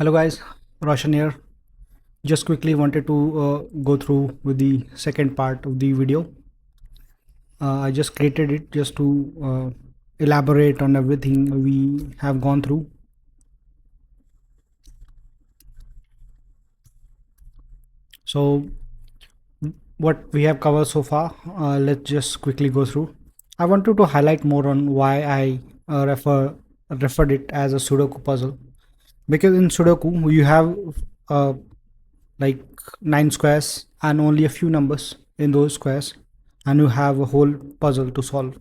Hello guys, Roshan here. Just quickly wanted to go through with the second part of the video. I just created it just to elaborate on everything we have gone through. So what we have covered so far, let's just quickly go through. I wanted to highlight more on why I referred it as a Sudoku puzzle, because in Sudoku you have uh, like 9 squares and only a few numbers in those squares, and you have a whole puzzle to solve.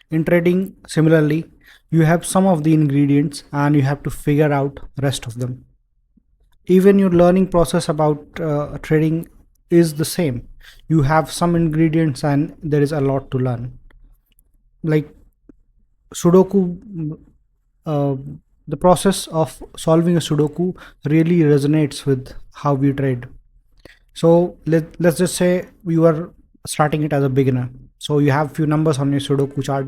In trading, similarly, you have some of the ingredients and you have to figure out rest of them. Even your learning process about trading is the same. You have some ingredients and there is a lot to learn. Like Sudoku, uh, the process of solving a Sudoku really resonates with how we trade. So let's just say you are starting it as a beginner. So you have few numbers on your Sudoku chart,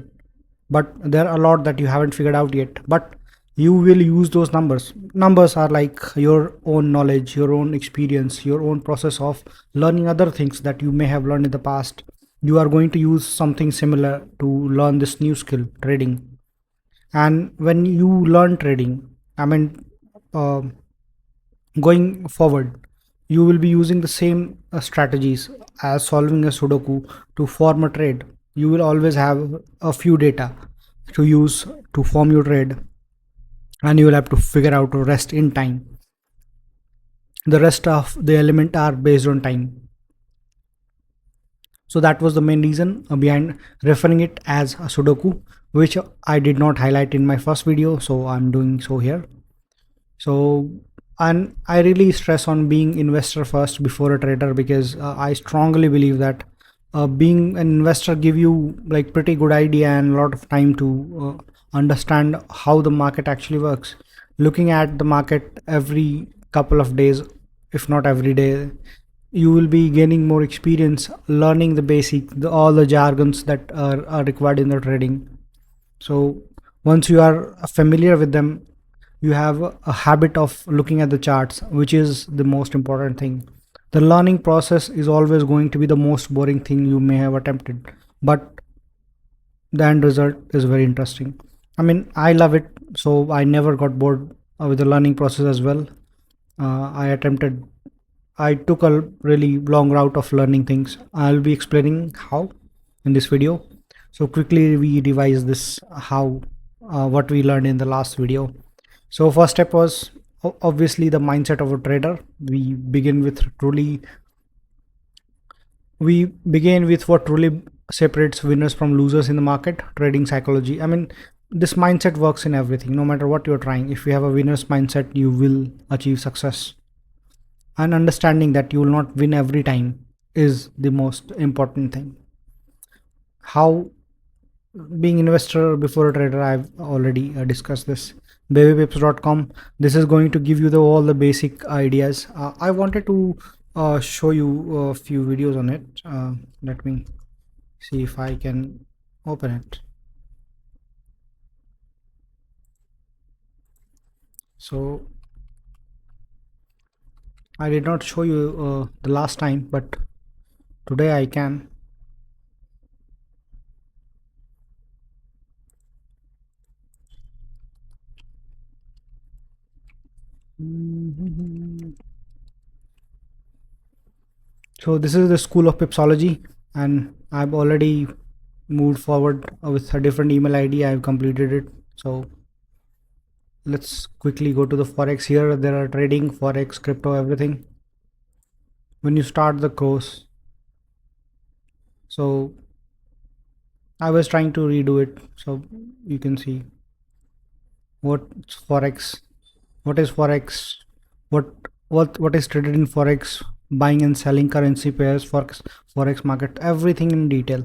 but there are a lot that you haven't figured out yet. But you will use those numbers. Numbers are like your own knowledge, your own experience, your own process of learning other things that you may have learned in the past. You are going to use something similar to learn this new skill, trading. And when you learn trading, I mean, uh, going forward, you will be using the same strategies as solving a Sudoku to form a trade. You will always have a few data to use to form your trade, and you will have to figure out to rest in time. The rest of the element are based on time. So that was the main reason behind referring it as a Sudoku, which I did not highlight in my first video, so I'm doing so here. So, and I really stress on being investor first before a trader, because I strongly believe that being an investor give you like pretty good idea and a lot of time to understand how the market actually works. Looking at the market every couple of days, if not every day, you will be gaining more experience, learning the basic, all the jargons that are required in the trading. So once you are familiar with them, you have a habit of looking at the charts, which is the most important thing. The learning process is always going to be the most boring thing you may have attempted, but the end result is very interesting. I mean, I love it, so I never got bored with the learning process as well. I took a really long route of learning things. I'll be explaining how in this video. So quickly we revise this how what we learned in the last video. So first step was obviously the mindset of a trader. We begin with what truly separates winners from losers in the market: trading psychology. I mean, this mindset works in everything, no matter what you're trying. If you have a winner's mindset, you will achieve success. And understanding that you will not win every time is the most important thing. How being investor before a trader, I've already discussed this. babypips.com, this is going to give you all the basic ideas. I wanted to show you a few videos on it. Let me see if I can open it. So I did not show you the last time, but today I can. So this is the school of Pipsology, and I've already moved forward with a different email ID. I've completed it. So let's quickly go to the forex. Here there are trading, forex, crypto, everything. When you start the course, so I was trying to redo it so you can see what's forex, what is forex, what what is traded in forex, buying and selling currency pairs, forex market, everything in detail.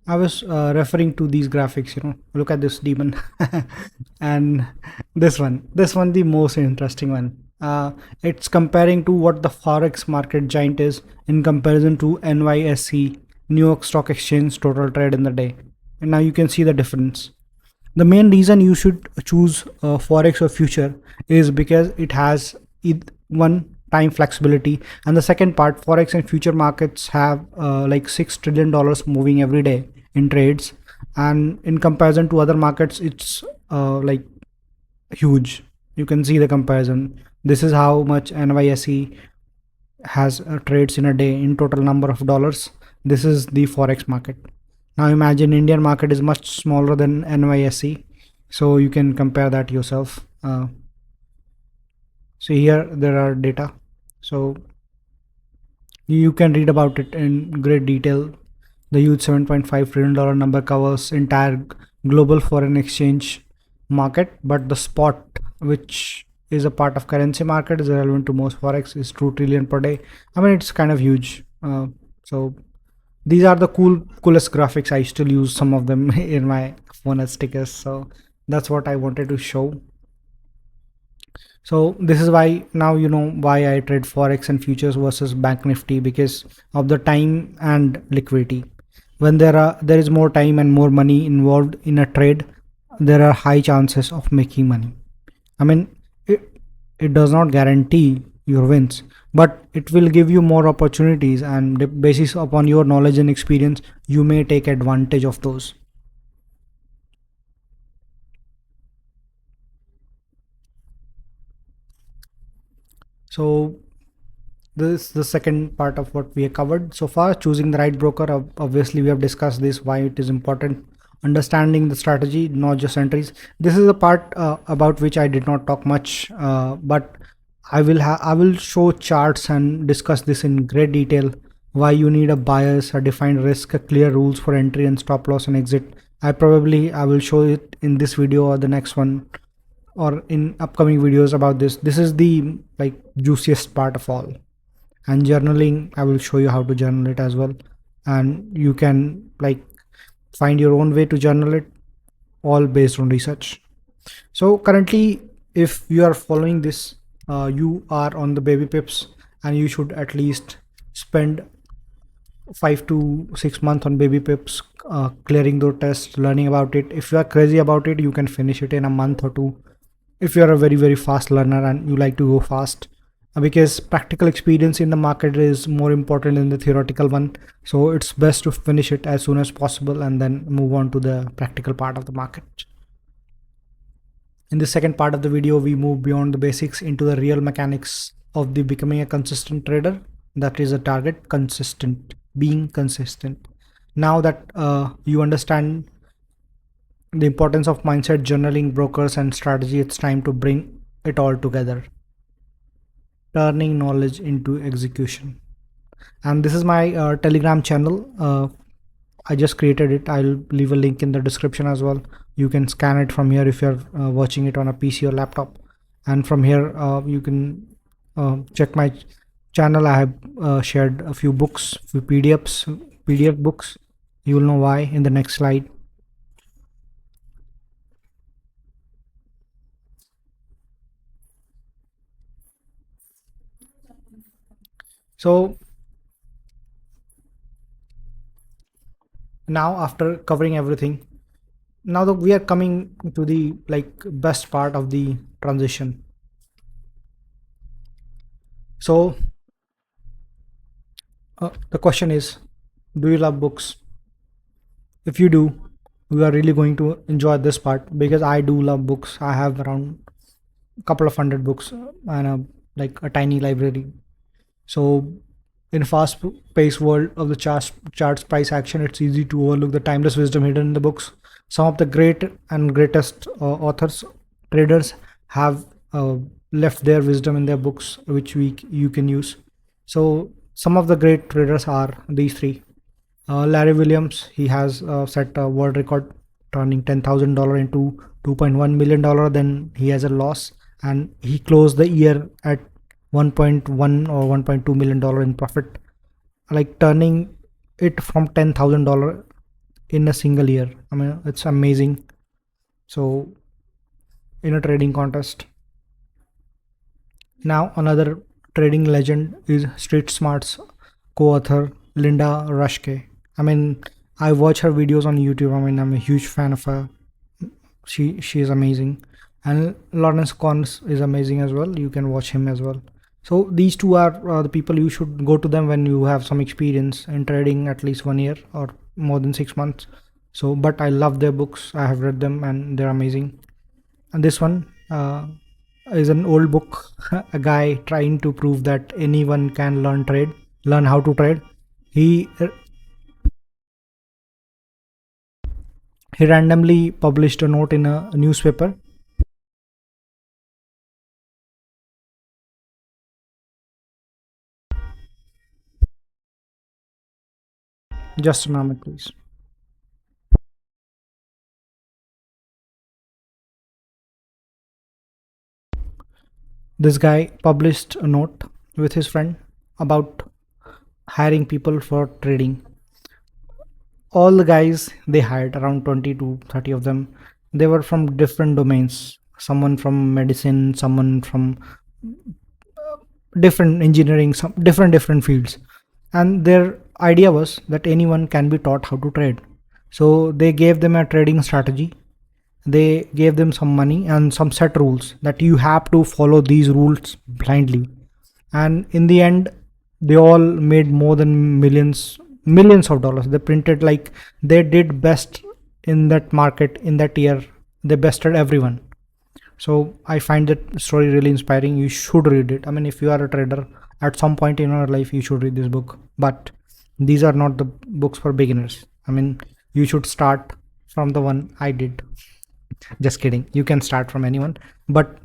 I was referring to these graphics, look at this demon and this one, the most interesting one. Uh, it's comparing to what the forex market giant is in comparison to NYSE, New York Stock Exchange total trade in the day. And now you can see the difference. The main reason you should choose forex or future is because it has one, time flexibility, and the second part, forex and future markets have like $6 trillion moving every day in trades, and in comparison to other markets it's like huge. You can see the comparison. This is how much NYSE has trades in a day in total number of dollars. This is the forex market. Now imagine Indian market is much smaller than NYSE, so you can compare that yourself. So here there are data, so you can read about it in great detail. The huge $7.5 trillion number covers entire global foreign exchange market, but the spot, which is a part of currency market, is relevant to most forex, is 2 trillion per day. I mean, it's kind of huge. So these are the coolest graphics. I still use some of them in my phone as stickers. So that's what I wanted to show. So this is why now you know why I trade forex and futures versus bank nifty, because of the time and liquidity. When there is more time and more money involved in a trade, there are high chances of making money. I mean, it does not guarantee your wins, but it will give you more opportunities, and the basis upon your knowledge and experience you may take advantage of those. So this is the second part of what we have covered so far. Choosing the right broker, obviously we have discussed this, why it is important. Understanding the strategy, not just entries. This is the part about which I did not talk much, but I will show charts and discuss this in great detail. Why you need a bias, a defined risk, a clear rules for entry and stop loss and exit. I will show it in this video or the next one, or in upcoming videos about this. This is the like juiciest part of all. And journaling, I will show you how to journal it as well, and you can like find your own way to journal it, all based on research. So currently, if you are following this, you are on the baby pips, and you should at least spend 5 to 6 months on baby pips, clearing those tests, learning about it. If you are crazy about it, you can finish it in a month or two. If you are a very fast learner and you like to go fast, because practical experience in the market is more important than the theoretical one, so it's best to finish it as soon as possible and then move on to the practical part of the market. In the second part of the video, we move beyond the basics into the real mechanics of the becoming a consistent trader. That is a target, consistent, being consistent. Now that you understand the importance of mindset, journaling, brokers, and strategy, it's time to bring it all together, turning knowledge into execution. And this is my Telegram channel. I just created it. I'll leave a link in the description as well. You can scan it from here if you're watching it on a PC or laptop, and from here you can check my channel. I have shared a few books, few PDF books. You will know why in the next slide. So now, after covering everything, now that we are coming to the like best part of the transition. So the question is, do you love books? If you do, we are really going to enjoy this part, because I do love books. I have around a couple of hundred books and like a tiny library. So in fast paced world of the charts price action, it's easy to overlook the timeless wisdom hidden in the books. Some of the great and greatest authors, traders, have left their wisdom in their books, which you can use. So some of the great traders are these three. Larry Williams, he has set a world record, turning $10,000 into $2.1 million. Then he has a loss, and he closed the year at 1.1 or $1.2 million in profit, like turning it from $10,000 in a single year. I mean, it's amazing. So in a trading contest. Now, another trading legend is Street Smart's co-author Linda Rushke. I mean, I watch her videos on YouTube. I mean, I'm a huge fan of her. She is amazing, and Lawrence Cons is amazing as well. You can watch him as well. So these two are the people you should go to them when you have some experience in trading, at least 1 year or more than 6 months. So, but I love their books. I have read them and they're amazing. And this one is an old book. A guy trying to prove that anyone can learn how to trade. He he randomly published a note in a newspaper. Just a moment, please. This guy published a note with his friend about hiring people for trading. All the guys they hired, around 20 to 30 of them, they were from different domains. Someone from medicine, someone from different engineering, some different fields. And their idea was that anyone can be taught how to trade. So they gave them a trading strategy. They gave them some money and some set rules that you have to follow these rules blindly. And in the end, they all made more than millions of dollars. They printed, like, they did best in that market in that year. They bested everyone. So I find that story really inspiring. You should read it. I mean, if you are a trader, at some point in your life you should read this book. But these are not the books for beginners. I mean, you should start from the one I did. Just kidding, you can start from anyone, but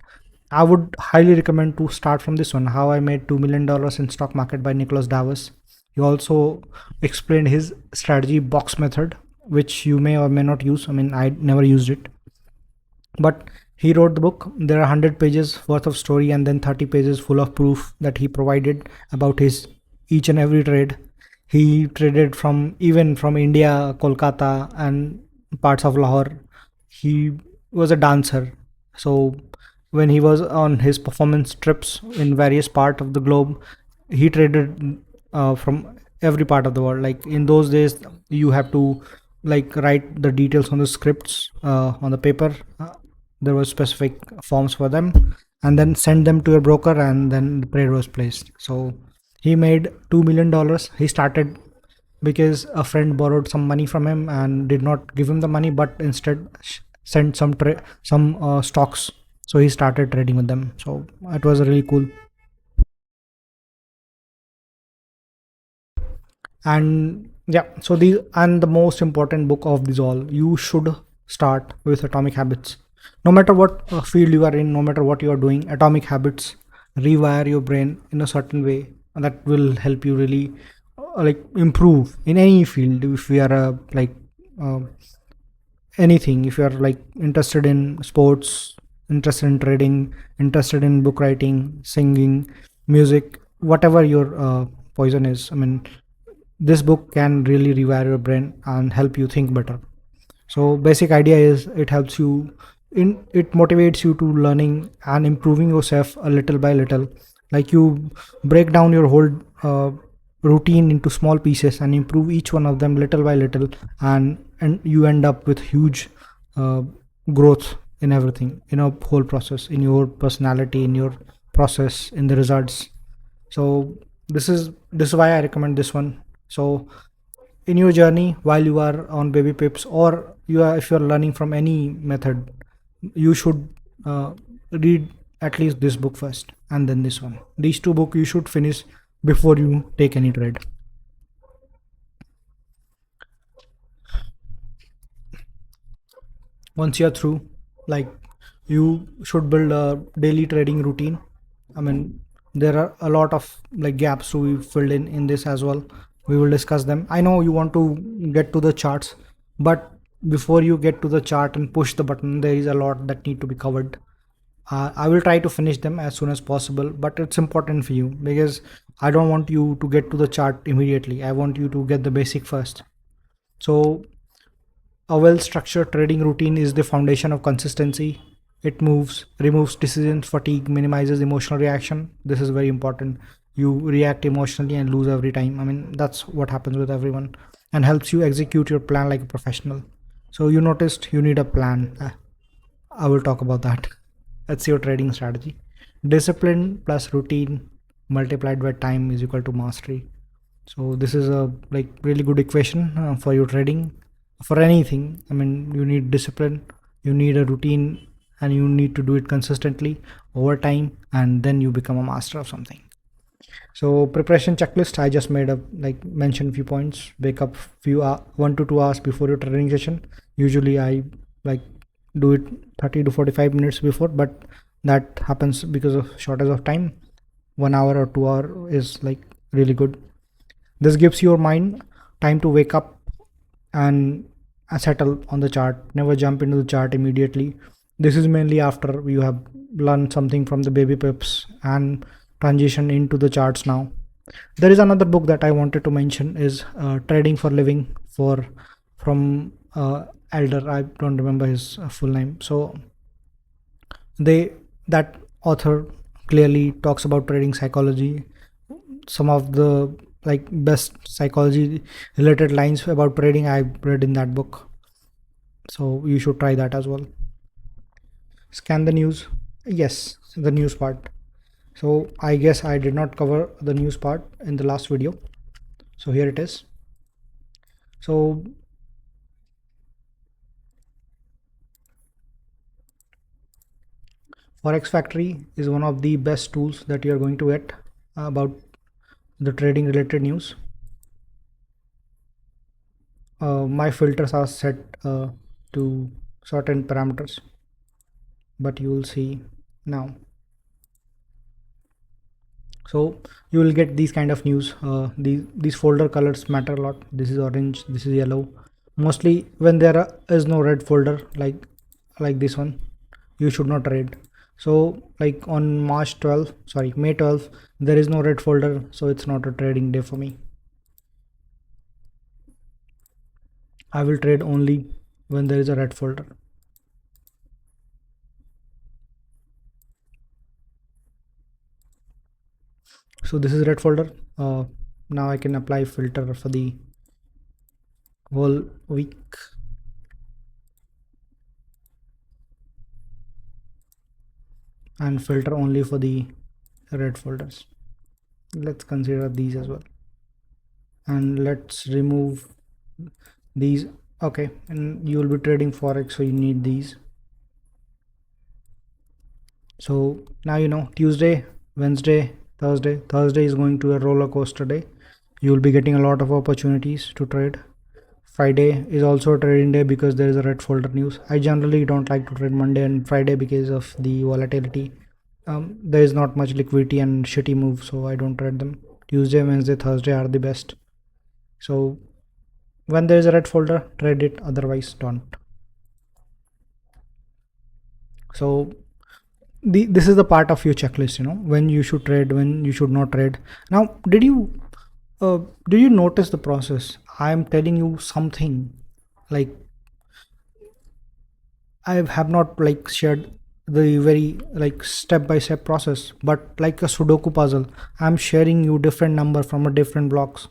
I would highly recommend to start from this one, How I Made $2 million in Stock Market by Nicholas Davos. He also explained his strategy box method, which you may or may not use. I mean, I never used it, but he wrote the book. There are 100 pages worth of story and then 30 pages full of proof that he provided about his each and every trade. He traded from, even from India, Kolkata, and parts of Lahore. He was a dancer. So when he was on his performance trips in various part of the globe, he traded from every part of the world. Like in those days, you have to like write the details on the scripts on the paper. There were specific forms for them, and then send them to your broker, and then the trade was placed. So he made $2 million. He started because a friend borrowed some money from him and did not give him the money, but instead sent some stocks. So he started trading with them. So it was really cool. And yeah, so these, and the most important book of these all, you should start with Atomic Habits. No matter what field you are in, no matter what you are doing, Atomic Habits rewire your brain in a certain way that will help you really like improve in any field. If we are uh, anything, if you are like interested in sports, interested in trading, interested in book writing, singing, music, whatever your poison is, I mean, this book can really rewire your brain and help you think better. So basic idea is it helps you in, it motivates you to learning and improving yourself a little by little. Like you break down your whole routine into small pieces and improve each one of them little by little, and you end up with huge uh, growth in everything, in a whole process, in your personality, in your process, in the results. So this is why I recommend this one. So in your journey while you are on baby pips, or you are, if you are learning from any method, you should read at least this book first and then this one. These two books you should finish before you take any trade. Once you're through, like, you should build a daily trading routine. I mean, there are a lot of like gaps to be filled in this as well. We will discuss them. I know you want to get to the charts, but before you get to the chart and push the button, there is a lot that need to be covered. I will try to finish them as soon as possible, but it's important for you because I don't want you to get to the chart immediately. I want you to get the basic first. So a well structured trading routine is the foundation of consistency. It moves, removes decision fatigue, minimizes emotional reaction. This is very important. You react emotionally and lose every time. I mean, that's what happens with everyone, and helps you execute your plan like a professional. So you noticed you need a plan. I will talk about that. That's your trading strategy. Discipline plus routine multiplied by time is equal to mastery. So this is a like really good equation for your trading, for anything. I mean, you need discipline, you need a routine, and you need to do it consistently over time, and then you become a master of something. So preparation checklist, I just made a like mention few points. Wake up 1 to 2 hours before your training session. Usually I like do it 30 to 45 minutes before, but that happens because of shortage of time. 1 hour or 2 hour is like really good. This gives your mind time to wake up and settle on the chart. Never jump into the chart immediately. This is mainly after you have learned something from the baby pips and transition into the charts now. There is another book that I wanted to mention is Trading for Living for from Elder. I don't remember his full name. So they that author clearly talks about trading psychology, some of the like best psychology related lines about trading I read in that book, so you should try that as well. Scan the news. Yes, the news part. So I guess I did not cover the news part in the last video, so here it is. So Forex Factory is one of the best tools that you are going to get about the trading related news. My filters are set to certain parameters, but you will see now. So you will get these kind of news. These folder colors matter a lot. This is orange, this is yellow. Mostly when is no red folder like this one, you should not trade. So like on May 12th, there is no red folder, so it's not a trading day for me. I will trade only when there is a red folder. So this is red folder. Now I can apply filter for the whole week. And filter only for the red folders. Let's consider these as well, and let's remove these. Okay, and you will be trading forex, so you need these. So now you know Tuesday, Wednesday, Thursday is going to a roller coaster day. You will be getting a lot of opportunities to trade. Friday is also a trading day because there is a red folder news. I generally don't like to trade Monday and Friday because of the volatility. There is not much liquidity and shitty moves, so I don't trade them. Tuesday, Wednesday, Thursday are the best. So when there is a red folder, trade it, otherwise don't. So this is the part of your checklist, you know, when you should trade, when you should not trade. Now uh, did you notice the process? I am telling you something like I have not like shared the very like step by step process, but like a Sudoku puzzle, I'm sharing you different number from a different blocks.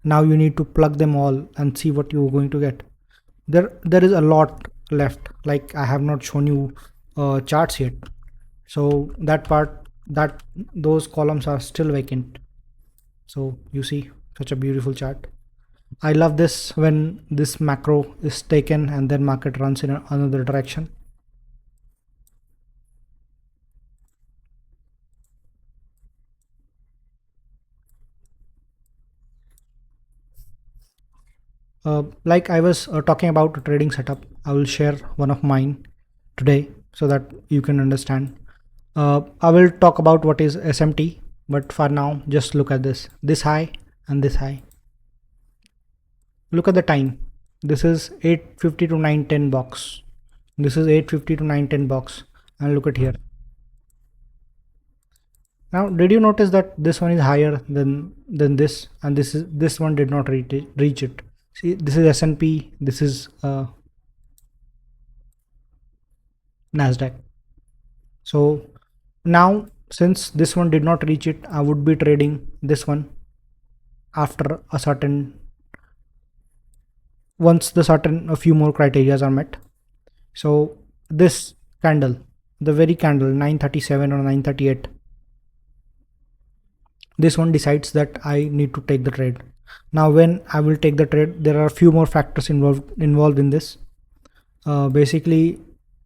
Now you need to plug them all and see what you're going to get. There is a lot left. Like I have not shown you charts yet, so that part, that those columns are still vacant. So you see such a beautiful chart. I love this when this macro is taken and then market runs in another direction. Like I was talking about a trading setup, I will share one of mine today so that you can understand. I will talk about what is SMT, but for now, just look at this high and this high. Look at the time. This is 8:50 to 9:10 box. This is 8:50 to 9:10 box, and look at here. Now, did you notice that this one is higher than this, and this one did not reach it. See, this is S&P. This is Nasdaq. So now, since this one did not reach it, I would be trading this one after a certain, once the certain a few more criterias are met. So this candle, the very candle 937 or 938, this one decides that I need to take the trade. Now when I will take the trade, there are a few more factors involved in this. Basically,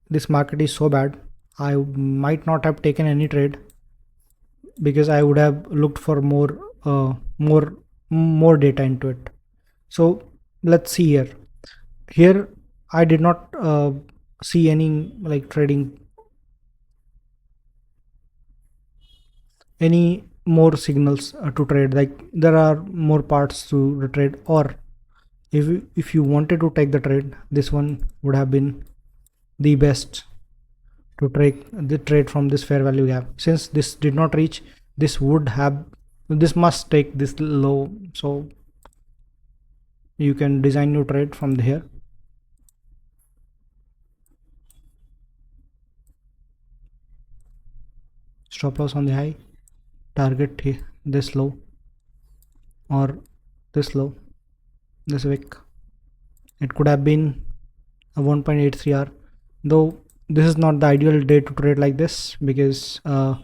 this market is so bad, I might not have taken any trade, because I would have looked for more data into it. So let's see here. Here I did not see any like trading, any more signals to trade. Like there are more parts to the trade, or if you wanted to take the trade, this one would have been the best to take the trade from this fair value gap. Since this did not reach, this must take this low. So you can design your trade from here. Stop loss on the high, target here, this low, or this low, this wick. It could have been a 1.83 hour, though this is not the ideal day to trade like this, because I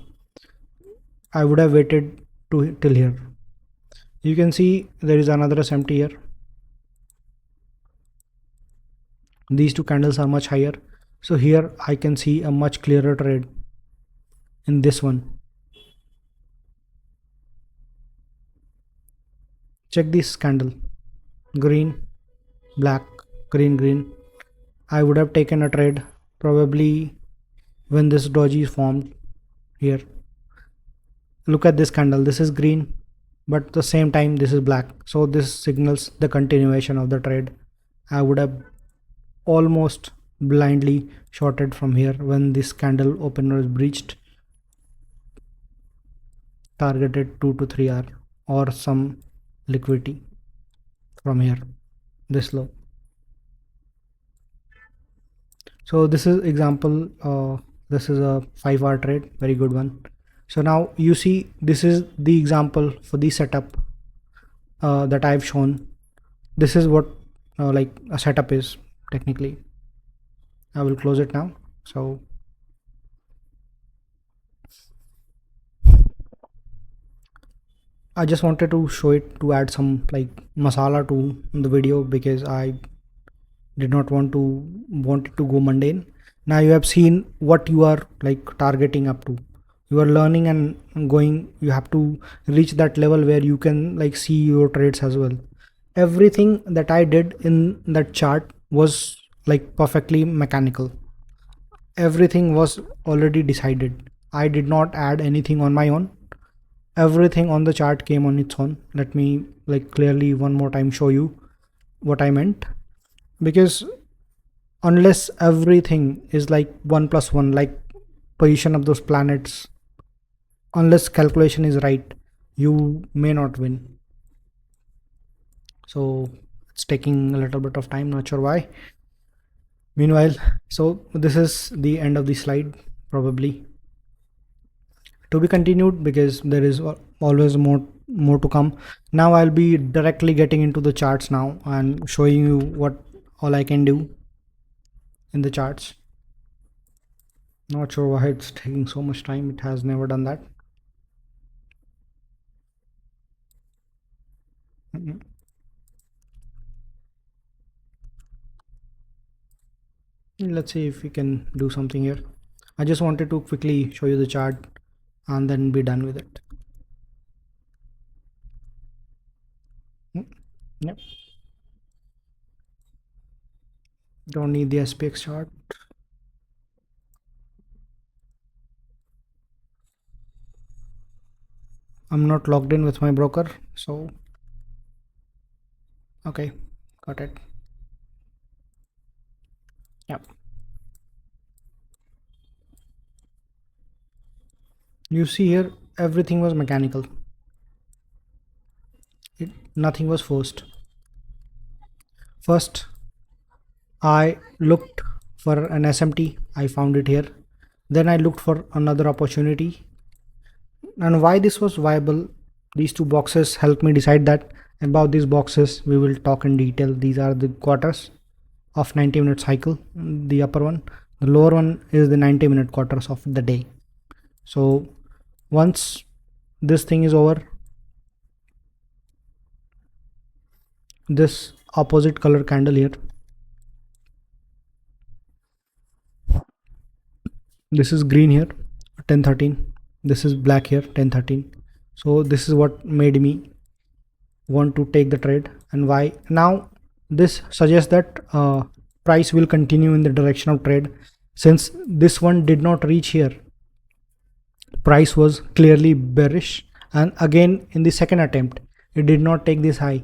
would have waited till here. You can see there is another SMT here. These two candles are much higher, so here I can see a much clearer trade in this one. Check this candle, green, black, green, green. I would have taken a trade probably when this doji is formed here. Look at this candle, this is green, but at the same time this is black, so this signals the continuation of the trade. I would have almost blindly shorted from here when this candle opener is breached, targeted 2 to 3 hour or some liquidity from here, this low. So this is example, this is a 5-hour trade, very good one. So now you see, this is the example for the setup that I've shown. This is what like a setup is technically. I will close it now. So I just wanted to show it to add some like masala to the video, because I did not want it to go mundane. Now you have seen what you are like targeting up to. You are learning and going, you have to reach that level where you can like see your trades as well. Everything that I did in that chart was like perfectly mechanical. Everything was already decided. I did not add anything on my own. Everything on the chart came on its own. Let me like clearly one more time show you what I meant, because unless everything is like 1 plus 1, like position of those planets, unless calculation is right, you may not win. So it's taking a little bit of time, not sure why. Meanwhile, so this is the end of the slide, probably to be continued, because there is always more to come. Now I'll be directly getting into the charts now and showing you what all I can do in the charts. Not sure why it's taking so much time, it has never done that. Let's see if we can do something here. I just wanted to quickly show you the chart and then be done with it. Yep, don't need the SPX chart. I'm not logged in with my broker, so okay, got it. Yep, you see here everything was mechanical. Nothing was forced. First I looked for an SMT, I found it here. Then I looked for another opportunity, and why this was viable, these two boxes helped me decide that. About these boxes we will talk in detail. These are the quarters of 90-minute cycle, the upper one. The lower one is the 90-minute quarters of the day. So once this thing is over, this opposite color candle here, this is green here, 10:13, this is black here, 10:13. So this is what made me want to take the trade. And why? Now this suggests that price will continue in the direction of trade. Since this one did not reach here, price was clearly bearish, and again in the second attempt it did not take this high,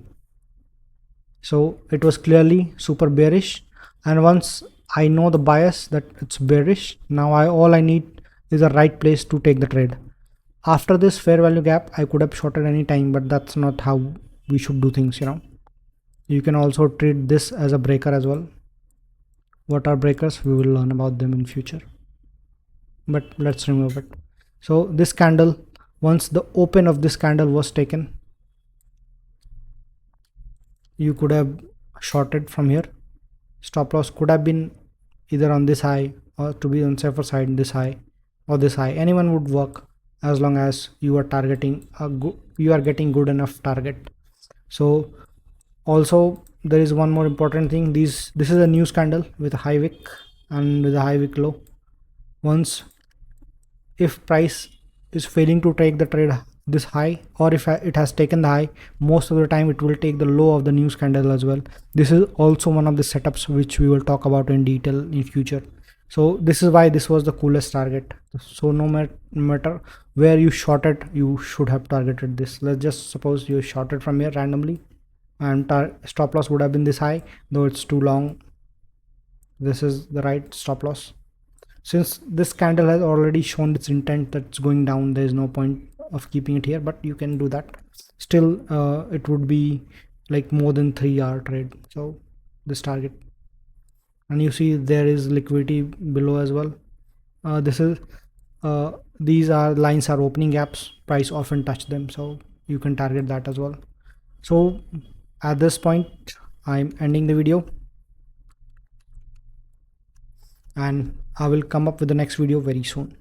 so it was clearly super bearish. And once I know the bias that it's bearish, now all I need is a right place to take the trade. After this fair value gap I could have shorted any time, but that's not how we should do things, you know. You can also treat this as a breaker as well. What are breakers? We will learn about them in future, but let's remove it. So this candle, once the open of this candle was taken, you could have shorted from here. Stop loss could have been either on this high, or to be on safer side, this high or this high. Anyone would work as long as you are targeting a you are getting good enough target. So also there is one more important thing. This is a news candle with a high wick and with a high wick low. Once if price is failing to take the trade this high, or if it has taken the high, most of the time it will take the low of the news candle as well. This is also one of the setups which we will talk about in detail in future. So this is why this was the coolest target. So no matter where you shorted, you should have targeted this. Let's just suppose you shorted from here randomly, and stop loss would have been this high, though it's too long. This is the right stop loss. Since this candle has already shown its intent that it's going down, there is no point of keeping it here, but you can do that. Still it would be like more than 3-hour trade. So this target, and you see there is liquidity below as well. This is these are lines are opening gaps, price often touch them, so you can target that as well. So at this point I'm ending the video, and I will come up with the next video very soon.